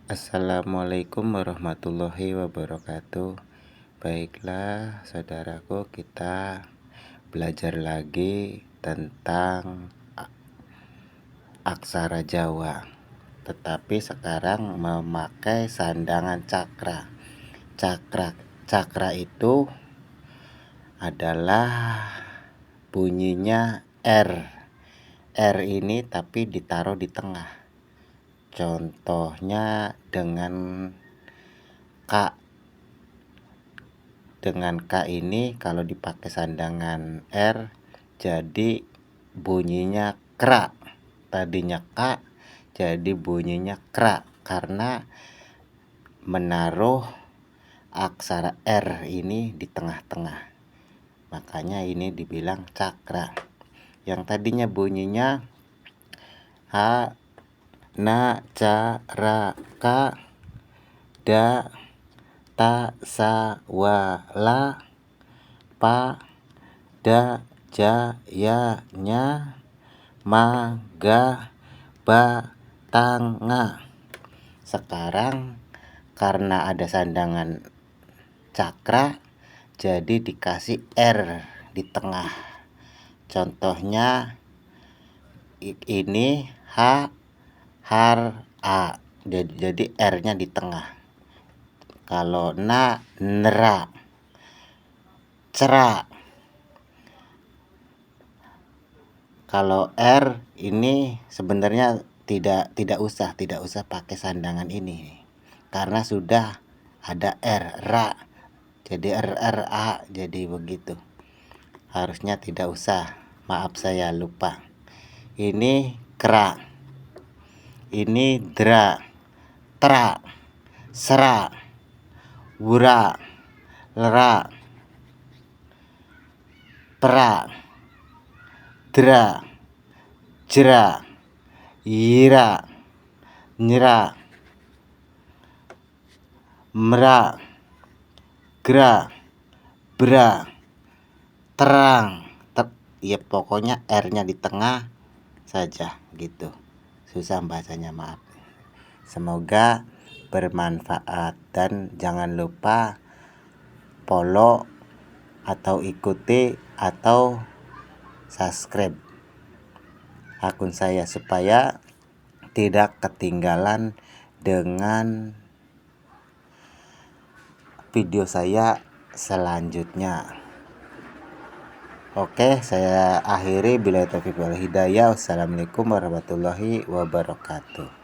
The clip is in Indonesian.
Assalamualaikum warahmatullahi wabarakatuh. Baiklah, saudaraku, kita belajar lagi tentang aksara Jawa. Tetapi sekarang memakai sandangan cakra. Cakra itu adalah bunyinya R. R ini tapi ditaruh di tengah. Contohnya dengan K. Dengan K ini kalau dipakai sandangan R jadi bunyinya kra. Tadinya K jadi bunyinya kra karena menaruh aksara R ini di tengah-tengah. Makanya ini dibilang cakra. Yang tadinya bunyinya H, na, ca, ra, ka, da, ta, sa, wa, la, pa, da, ja, ya, nya, ma, ga, ba, tang, nga. Sekarang karena ada sandangan cakra jadi dikasih R di tengah. Contohnya ini H, har, a. Jadi R-nya di tengah. Kalau na, nera, cera. Kalau R ini sebenarnya tidak usah pakai sandangan ini karena sudah ada R, ra. Jadi RRA jadi begitu. Harusnya tidak usah. Maaf saya lupa. Ini kera. Ini dra, tra, sera, wura, lera, pera, dra, jera, yira, nyera, mera, gra, bra, terang. Ya pokoknya R-nya di tengah saja gitu. Susah bahasanya, maaf. Semoga bermanfaat dan jangan lupa follow atau ikuti atau subscribe akun saya supaya tidak ketinggalan dengan video saya selanjutnya. Oke, saya akhiri. Billahi taufiq wal hidayah. Wassalamualaikum warahmatullahi wabarakatuh.